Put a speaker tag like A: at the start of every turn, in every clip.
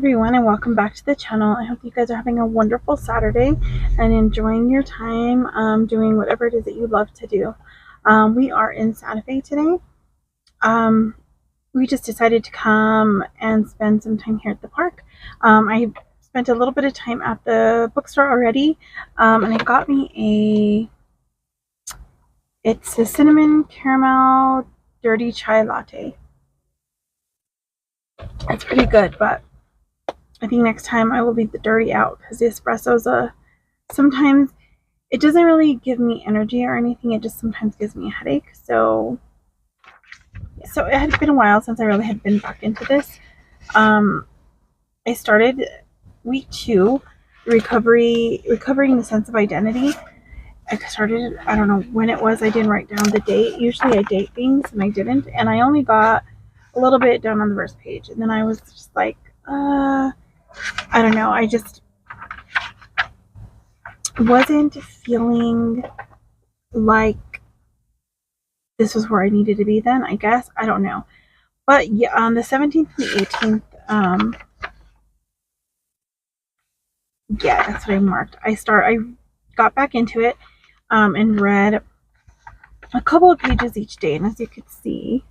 A: everyone, and welcome back to the channel. I hope you guys are having a wonderful Saturday and enjoying your time doing whatever it is that you love to do. We are in Santa Fe today. We just decided to come and spend some time here at the park. I spent a little bit of time at the bookstore already, and it got me it's a cinnamon caramel dirty chai latte. It's pretty good, but I think next time I will leave the dirty out because the espresso's sometimes it doesn't really give me energy or anything. It just sometimes gives me a headache. So it had been a while since I really had been back into this. I started week 2, recovering the sense of identity. I started, I don't know when it was. I didn't write down the date. Usually I date things and I didn't. And I only got a little bit down on the first page. And then I was just like, I don't know. I just wasn't feeling like this was where I needed to be then, I guess. I don't know. But yeah, on the 17th and the 18th, yeah, that's what I marked. I got back into it and read a couple of pages each day. And as you could see,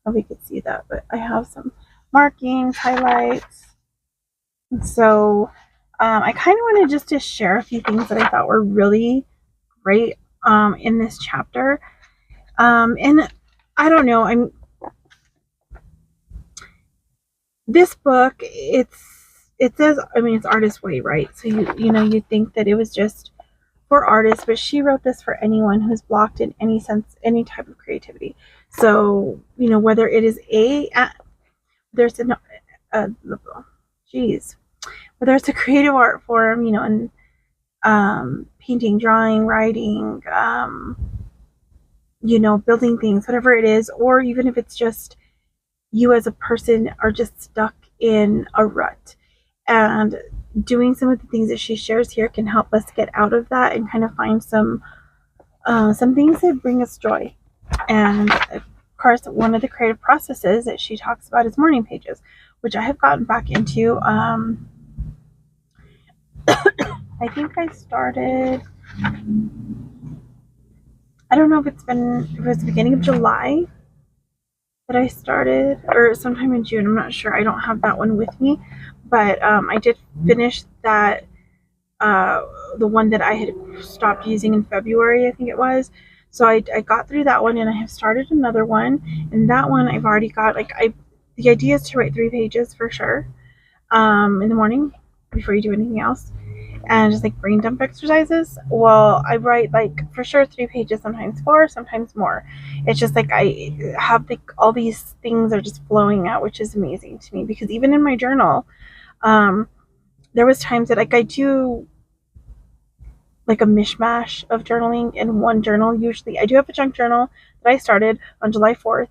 A: we could see that, but I have some markings, highlights. And so I kind of wanted just to share a few things that I thought were really great in this chapter. And I don't know, this book, it says, I mean, it's Artist's Way, right? So you'd think that it was just for artists, but she wrote this for anyone who's blocked in any sense, any type of creativity. So, whether it is whether it's a creative art form, and painting, drawing, writing, building things, whatever it is, or even if it's just you as a person are just stuck in a rut, and doing some of the things that she shares here can help us get out of that and kind of find some things that bring us joy. And of course, one of the creative processes that she talks about is morning pages, which I have gotten back into. I think I started, I don't know if it was the beginning of July that I started, or sometime in June. I'm not sure. I don't have that one with me, but I did finish that, the one that I had stopped using in February, I think it was. So I got through that one, and I have started another one, and that one I've already got, the idea is to write 3 pages for sure in the morning before you do anything else, and just brain dump exercises. Well, I write for sure 3 pages, sometimes 4, sometimes more. It's just I have all these things are just flowing out, which is amazing to me, because even in my journal, there was times that I do a mishmash of journaling in one journal. Usually I do have a junk journal that I started on July 4th,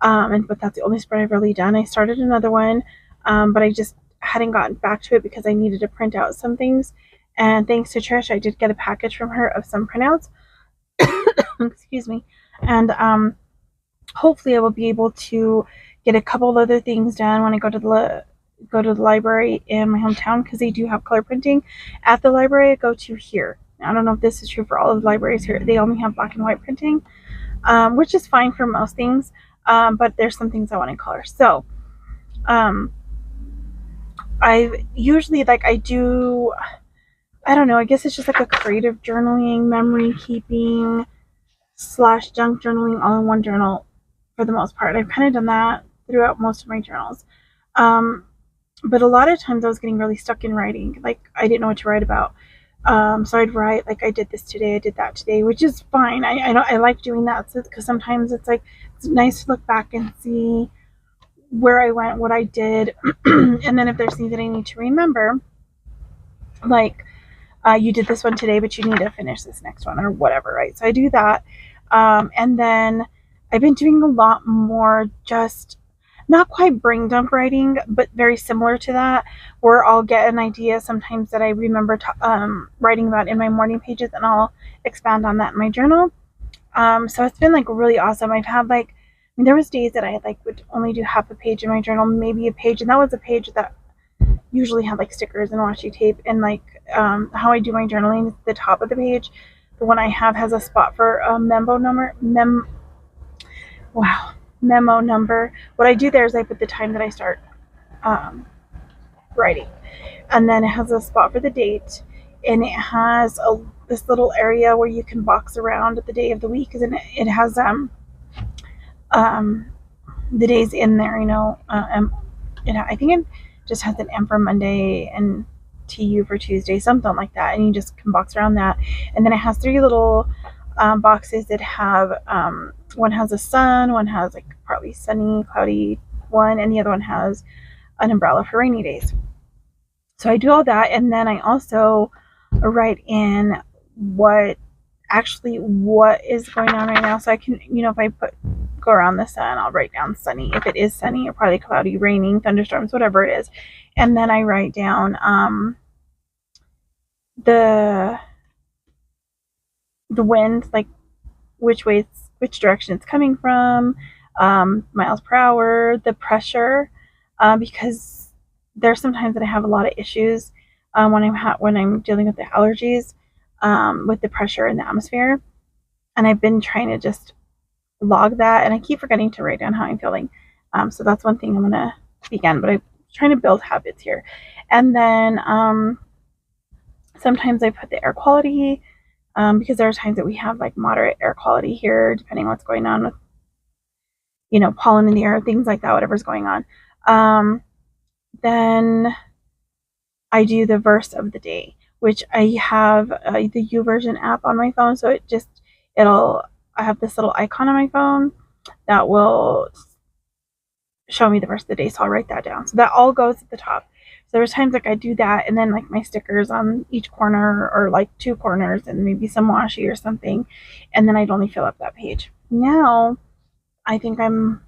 A: but that's the only spread I've really done. I started another one, but I just hadn't gotten back to it because I needed to print out some things, and thanks to Trish, I did get a package from her of some printouts. Excuse me. And hopefully I will be able to get a couple of other things done when I go to the library in my hometown, because they do have color printing at the library I go to here. I don't know if this is true for all of the libraries here. They only have black and white printing, which is fine for most things, but there's some things I want in color. So I usually I don't know, I guess it's just a creative journaling, memory keeping / junk journaling all in one journal for the most part. I've kind of done that throughout most of my journals. But a lot of times I was getting really stuck in writing. I didn't know what to write about. So I'd write I did this today, I did that today, which is fine. I know I like doing that, because sometimes it's nice to look back and see where I went, what I did, and then if there's things that I need to remember, you did this one today, but you need to finish this next one or whatever, right? So I do that. And then I've been doing a lot more just not quite brain dump writing, but very similar to that, where I'll get an idea sometimes that I remember writing about in my morning pages, and I'll expand on that in my journal. So it's been really awesome. I've had there was days that I would only do half a page in my journal, maybe a page, and that was a page that usually have like stickers and washi tape, and like how I do my journaling is the top of the page. The one I have has a spot for a memo number. Memo number. What I do there is I put the time that I start writing, and then it has a spot for the date, and it has this little area where you can box around the day of the week, and it has the days in there, I think it just has an M for Monday and TU for Tuesday, something like that, and you just can box around that. And then it has 3 little boxes that have one has a sun, one has like partly sunny, cloudy one, and the other one has an umbrella for rainy days. So I do all that, and then I also write in what is going on right now. So I can, if I go around the sun, I'll write down sunny if it is sunny, or probably cloudy, raining, thunderstorms, whatever it is. And then I write down the wind, like which direction it's coming from, miles per hour, the pressure, because there's sometimes that I have a lot of issues when I'm dealing with the allergies, with the pressure in the atmosphere, and I've been trying to just log that, and I keep forgetting to write down how I'm feeling. So that's one thing I'm gonna begin, but I'm trying to build habits here. And then sometimes I put the air quality, because there are times that we have like moderate air quality here, depending on what's going on with, pollen in the air, things like that, whatever's going on. Then I do the verse of the day, which I have the YouVersion app on my phone, so I have this little icon on my phone that will show me the verse of the day, so I'll write that down. So that all goes at the top. So there's times like I do that, and then like my stickers on each corner, or like 2 corners, and maybe some washi or something, and then I'd only fill up that page. Now I think I'm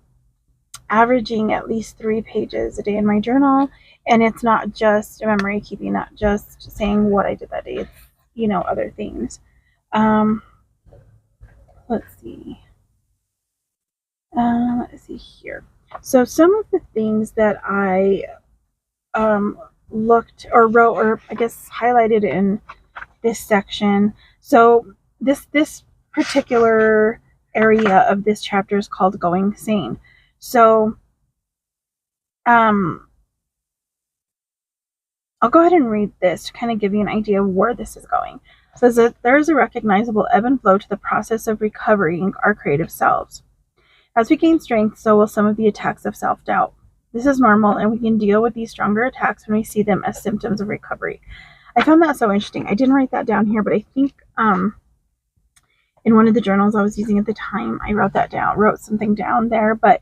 A: averaging at least 3 pages a day in my journal, and it's not just memory keeping, not just saying what I did that day, it's other things. Let's see here. So some of the things that I looked or wrote, or I guess highlighted in this section. So this particular area of this chapter is called Going Sane. So I'll go ahead and read this to kind of give you an idea of where this is going. It says that there is a recognizable ebb and flow to the process of recovering our creative selves. As we gain strength, so will some of the attacks of self-doubt. This is normal, and we can deal with these stronger attacks when we see them as symptoms of recovery. I found that so interesting. I didn't write that down here, but I think in one of the journals I was using at the time, I wrote something down there, but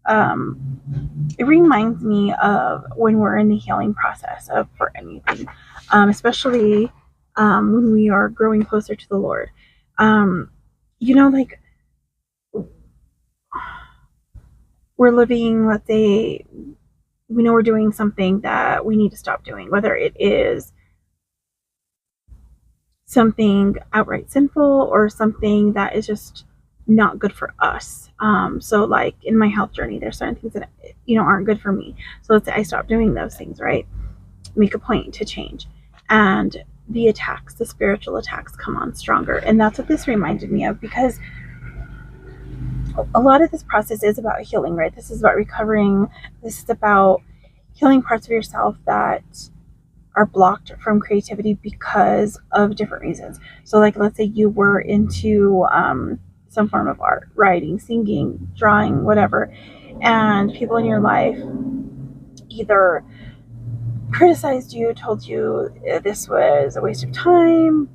A: it reminds me of when we're in the healing process for anything, especially when we are growing closer to the Lord. Like we're living, let's say, we know we're doing something that we need to stop doing, whether it is something outright sinful or something that is just not good for us. So like in my health journey, there's certain things that aren't good for me. So let's say I stop doing those things, right? Make a point to change, and the spiritual attacks come on stronger. And that's what this reminded me of, because a lot of this process is about healing, right? This is about recovering. This is about healing parts of yourself that are blocked from creativity because of different reasons. So like, let's say you were into some form of art, writing, singing, drawing, whatever, and people in your life either criticized you, told you this was a waste of time,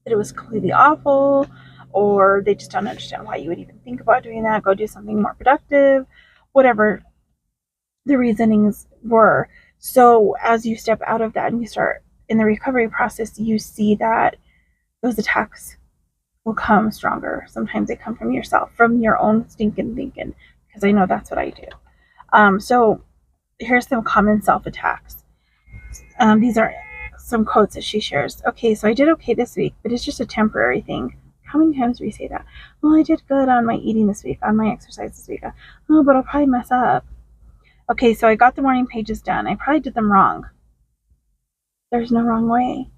A: that it was completely awful, or they just don't understand why you would even think about doing that, go do something more productive, whatever the reasonings were. So as you step out of that and you start in the recovery process, you see that those attacks will come stronger. Sometimes they come from yourself, from your own stinking thinking, because I know that's what I do. So here's some common self-attacks. These are some quotes that she shares. Okay, so I did okay this week, but it's just a temporary thing. How many times do we say that? Well, I did good on my eating this week, on my exercise this week. Oh, but I'll probably mess up. Okay, so I got the morning pages done. I probably did them wrong. There's no wrong way.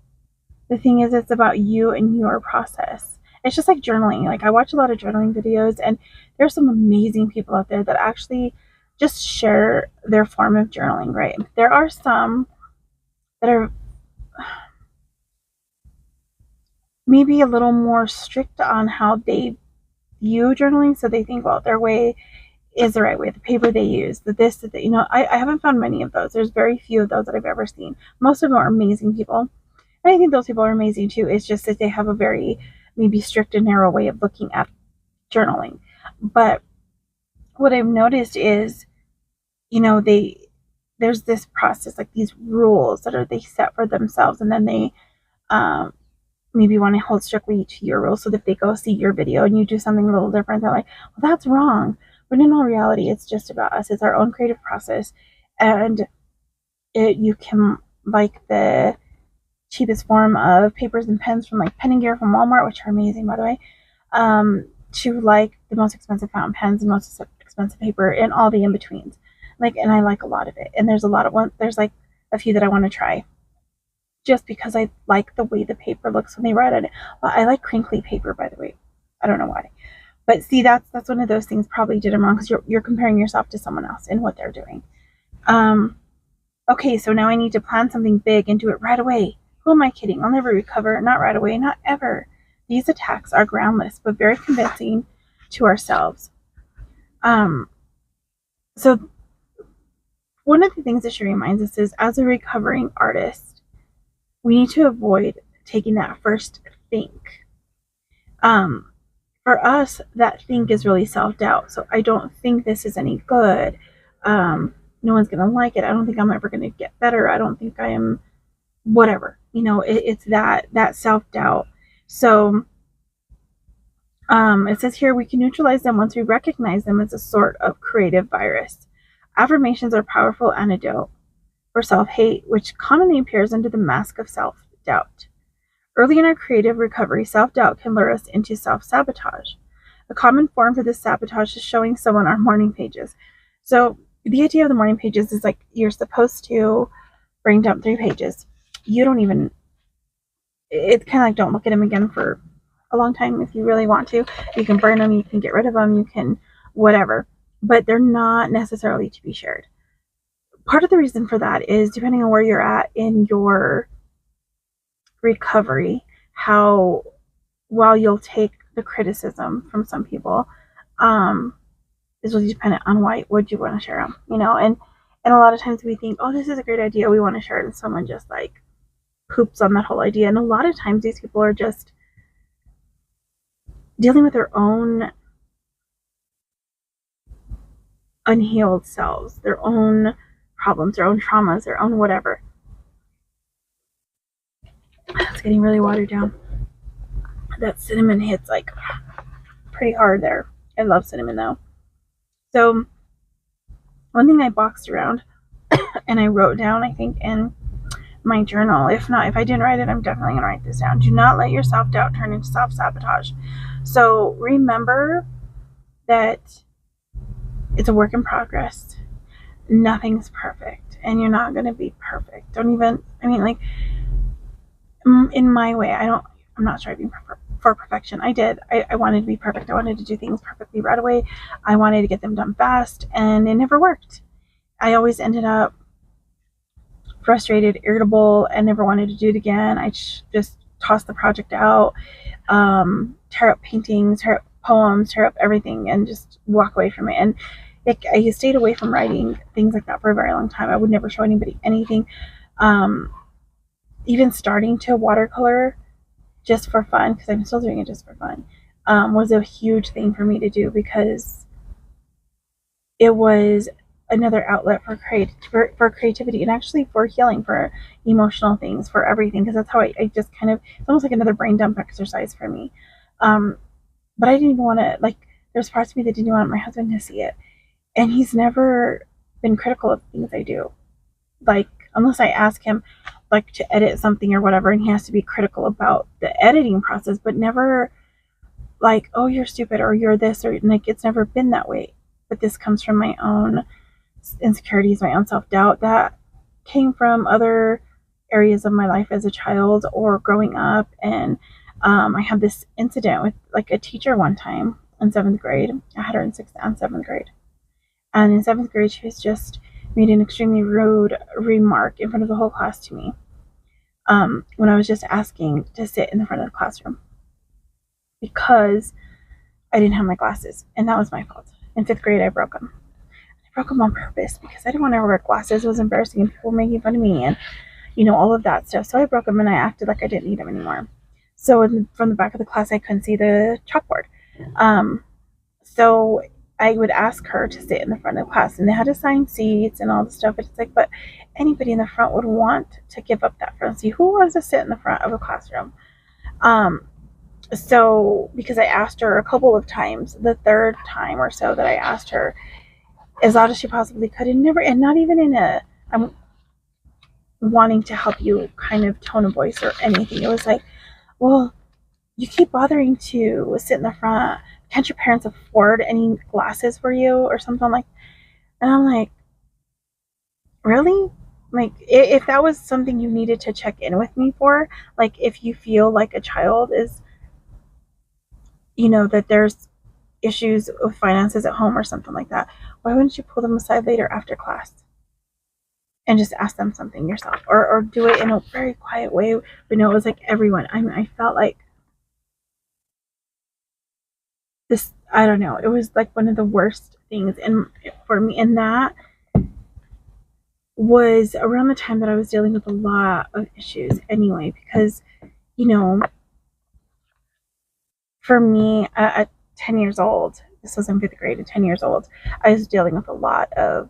A: The thing is, it's about you and your process. It's just like journaling. Like, I watch a lot of journaling videos, and there's some amazing people out there that actually just share their form of journaling, right? There are some that are maybe a little more strict on how they view journaling. So they think, well, their way is the right way, the paper they use, the this, the that. I haven't found many of those. There's very few of those that I've ever seen. Most of them are amazing people. And I think those people are amazing too. It's just that they have a very maybe strict and narrow way of looking at journaling. But what I've noticed is, there's this process, like these rules that they set for themselves, and then they maybe want to hold strictly to your rules. So that if they go see your video and you do something a little different, they're like, well, that's wrong. But in all reality, it's just about us. It's our own creative process. And you can, like, the cheapest form of papers and pens from like Pen and Gear from Walmart, which are amazing, by the way, to like the most expensive fountain pens and most expensive paper and all the in-betweens. And I like a lot of it. And there's like a few that I want to try just because I like the way the paper looks when they write on it. Well, I like crinkly paper, by the way. I don't know why. But see, that's one of those things probably did them wrong, because you're comparing yourself to someone else and what they're doing. Okay, so now I need to plan something big and do it right away. Who am I kidding? I'll never recover. Not right away. Not ever. These attacks are groundless, but very convincing to ourselves. So one of the things that she reminds us is, as a recovering artist, we need to avoid taking that first think. For us, that think is really self-doubt. So I don't think this is any good. No one's going to like it. I don't think I'm ever going to get better. I don't think I am whatever. It's that self-doubt. So it says here, we can neutralize them once we recognize them as a sort of creative virus. Affirmations are a powerful antidote for self-hate, which commonly appears under the mask of self-doubt. Early in our creative recovery, self-doubt can lure us into self-sabotage. A common form for this sabotage is showing someone our morning pages. So the idea of the morning pages is like, you're supposed to brain dump 3 pages. You don't even, it's kind of like, don't look at them again for a long time. If you really want to, you can burn them, you can get rid of them, you can whatever, but they're not necessarily to be shared. Part of the reason for that is, depending on where you're at in your recovery, how well you'll take the criticism from some people is really dependent on why would you want to share them, and a lot of times we think, oh, this is a great idea, we want to share it, and someone just like poops on that whole idea. And a lot of times these people are just dealing with their own unhealed selves, their own problems, their own traumas, their own whatever. It's getting really watered down. That cinnamon hits like pretty hard there. I love cinnamon though. So one thing I boxed around and I wrote down, I think, in my journal, if I didn't write it, I'm definitely going to write this down. Do not let your self-doubt turn into self-sabotage. So remember that it's a work in progress. Nothing's perfect, and you're not going to be perfect. In my way, I'm not striving for perfection. I wanted to be perfect. I wanted to do things perfectly right away. I wanted to get them done fast, and it never worked. I always ended up frustrated, irritable, and never wanted to do it again. I just tossed the project out, tear up paintings, tear up poems, tear up everything, and just walk away from it. And I stayed away from writing things like that for a very long time. I would never show anybody anything. Even starting to watercolor just for fun, because I'm still doing it just for fun, was a huge thing for me to do, because it was another outlet for creativity, and actually for healing, for emotional things, for everything, because that's how I just kind of, it's almost like another brain dump exercise for me. But I didn't even want to, like, there's parts of me that didn't want my husband to see it, and he's never been critical of things I do, like, unless I ask him like to edit something or whatever, and he has to be critical about the editing process, but never like, oh, you're stupid, or you're this, or like, it's never been that way. But this comes from my own insecurities, my own self-doubt that came from other areas of my life as a child or growing up. And I had this incident with like a teacher one time in 7th grade. I had her in 6th and 7th grade. And in 7th grade, she was just made an extremely rude remark in front of the whole class to me when I was just asking to sit in the front of the classroom because I didn't have my glasses. And that was my fault. In 5th grade, I broke them. I broke them on purpose because I didn't want to wear glasses. It was embarrassing and people were making fun of me and, all of that stuff. So I broke them and I acted like I didn't need them anymore. So from the back of the class, I couldn't see the chalkboard. So I would ask her to sit in the front of the class, and they had assigned seats and all the stuff. It's like, but anybody in the front would want to give up that front seat. Who wants to sit in the front of a classroom? So because I asked her a couple of times, the third time or so that I asked her as loud as she possibly could, and not even in a I'm wanting to help you kind of tone of voice or anything. It was like, well, you keep bothering to sit in the front. Can't your parents afford any glasses for you or something like? And I'm like, really? Like, if that was something you needed to check in with me for, like if you feel like a child is, that there's issues with finances at home or something like that, why wouldn't you pull them aside later after class and just ask them something yourself, or do it in a very quiet way? It was like everyone. I mean, I felt like this, I don't know, it was like one of the worst things for me. And that was around the time that I was dealing with a lot of issues anyway, because, for me at 10 years old, this was in 5th grade, at 10 years old, I was dealing with a lot of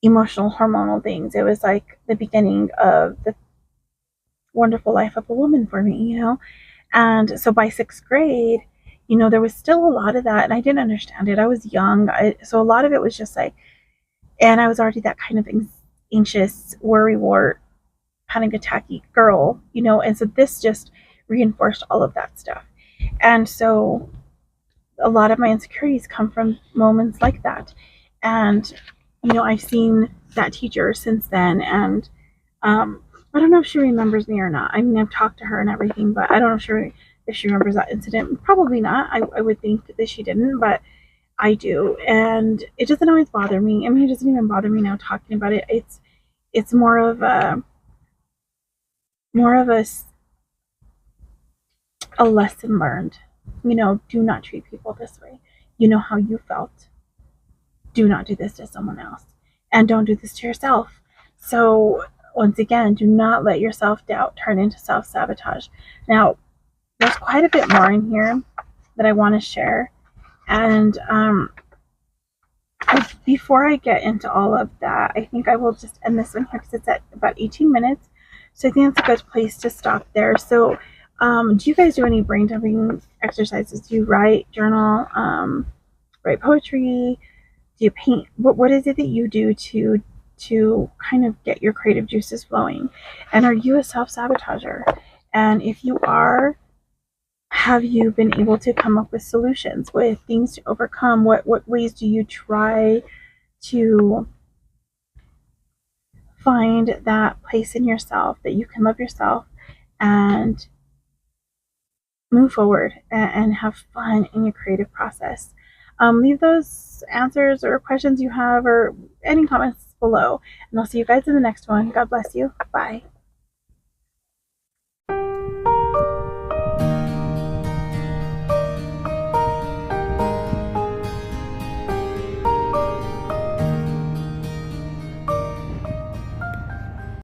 A: emotional, hormonal things. It was like the beginning of the wonderful life of a woman for me, And so by 6th grade, there was still a lot of that, and I didn't understand it. I was young, so a lot of it was just like, and I was already that kind of anxious, worrywart, panic attacky girl, and so this just reinforced all of that stuff. And so a lot of my insecurities come from moments like that. And, I've seen that teacher since then, and I don't know if she remembers me or not. I mean, I've talked to her and everything, but I don't know if she remembers that incident. Probably not. I would think that she didn't, but I do. And it doesn't always bother me. I mean, it doesn't even bother me now talking about it. It's more of a lesson learned. Do not treat people this way. You know how you felt. Do not do this to someone else. And don't do this to yourself. So once again, do not let your self-doubt turn into self-sabotage. Now, there's quite a bit more in here that I want to share. And before I get into all of that, I think I will just end this one here because it's at about 18 minutes. So I think that's a good place to stop there. So do you guys do any brain dumping exercises? Do you write, journal, write poetry? Do you paint? What is it that you do to kind of get your creative juices flowing? And are you a self-sabotager? And if you are, have you been able to come up with solutions, with things to overcome? What ways do you try to find that place in yourself that you can love yourself and move forward and have fun in your creative process? Leave those answers or questions you have or any comments below, and I'll see you guys in the next one. God bless you. Bye.